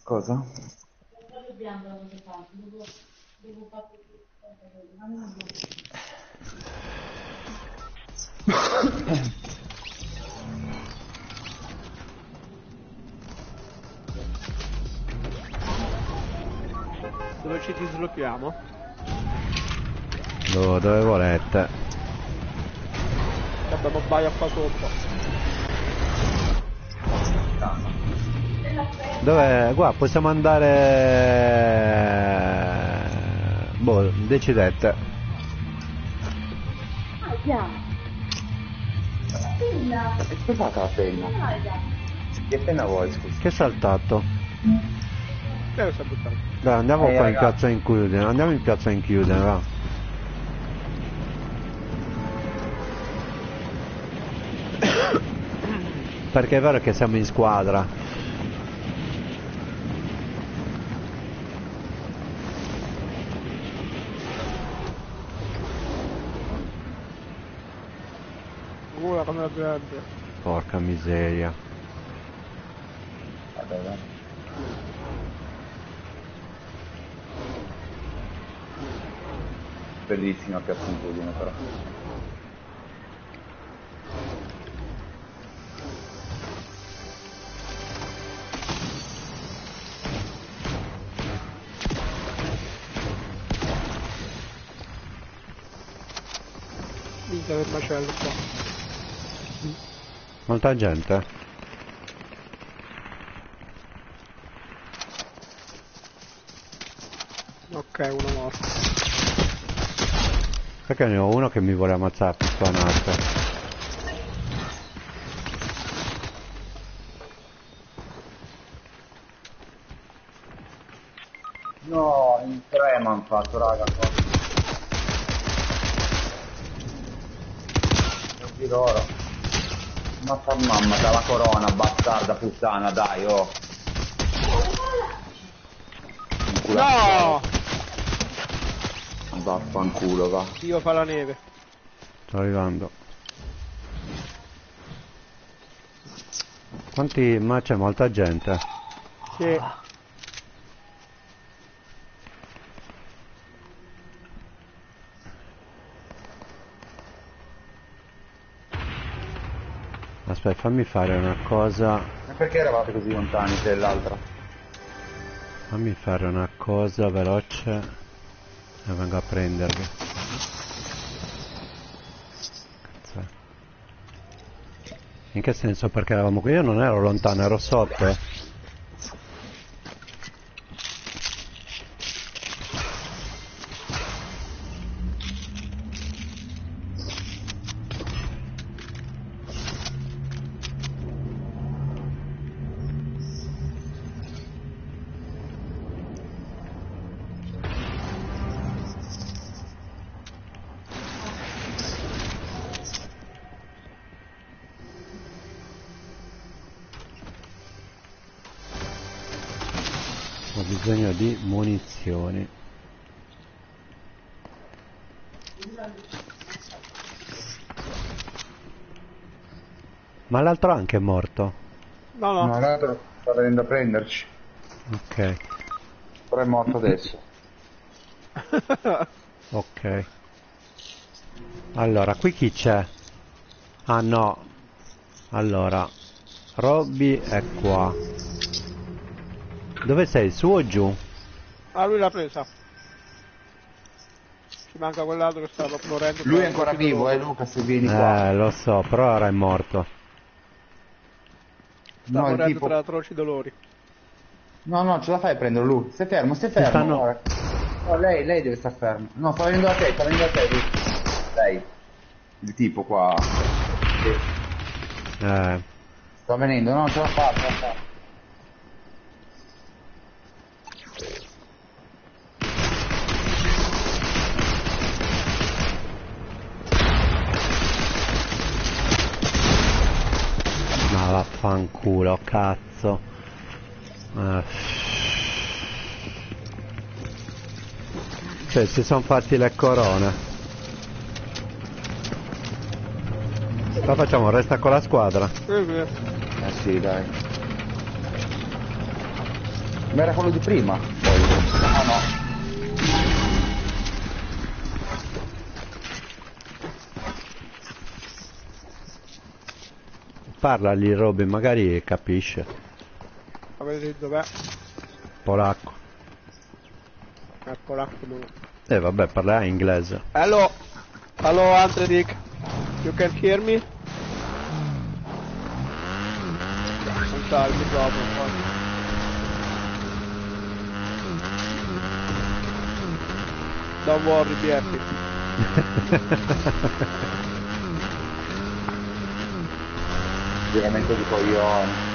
Cosa? Dove ci dislochiamo? Dove volete. Abbiamo baia qua sotto. Dove? Qua possiamo andare. Boh, decidete. È spostata la penna. Che penna vuoi, scusa? Che è saltato? Lo sta buttando. Dai, andiamo qua in ragazzi. piazza Inchiuden. Andiamo in piazza Inchiuden, va. Perché è vero che siamo in squadra. Ora come la gente. Porca miseria. Vabbè, dai. Bellissima piazza Inchiuden però. Minchia del macello qua. Molta gente. Ok, uno morto. Perché ne ho uno che mi vuole ammazzare a pistolate. No, in tre m'han fatto, raga. Non di loro. Mazza mamma, dalla corona, bastarda puttana, dai, oh. No! Vaffanculo, va. Dio fa la neve. Sto arrivando. Quanti... ma c'è molta gente. Sì. Aspetta, fammi fare una cosa. Ma perché eravate così lontani dell'altra? Fammi fare una cosa veloce. E vengo a prendervi. Cazzo. In che senso? Perché eravamo qui? Io non ero lontano, ero sotto. Ho bisogno di munizioni. Ma l'altro anche è morto. No, no. No, l'altro sta venendo a prenderci. Ok, Però è morto adesso. ok. Allora, qui chi c'è? Ah no. Allora, Robby è qua. Dove sei? Su o giù? Ah, lui l'ha presa. Ci manca quell'altro che stava morendo. Lui è ancora vivo, Luca, se vieni qua. Lo so, però ora è morto. Sta No, il morendo tipo... tra atroci dolori. No, ce la fai a prenderlo lui. Stai fermo, stanno- guarda. No, lei deve star ferma. No, sta venendo da te, lui. Lei. Il tipo qua. Sta venendo, no, ce la fa. Ma vaffanculo, cazzo. Cioè, si sono fatti le corone. Cosa facciamo? Resta con la squadra? Sì. Sì, dai. Ma era quello di prima. Poi. Ah no. Parlagli Robby, magari capisce. A vedere dov'è. Polacco. Polacco lui. Vabbè, parla inglese. Hello. Hello Andredik. You can hear me? Non sa il microfono poi. Don't worry, be happy. Giramento di coglioni.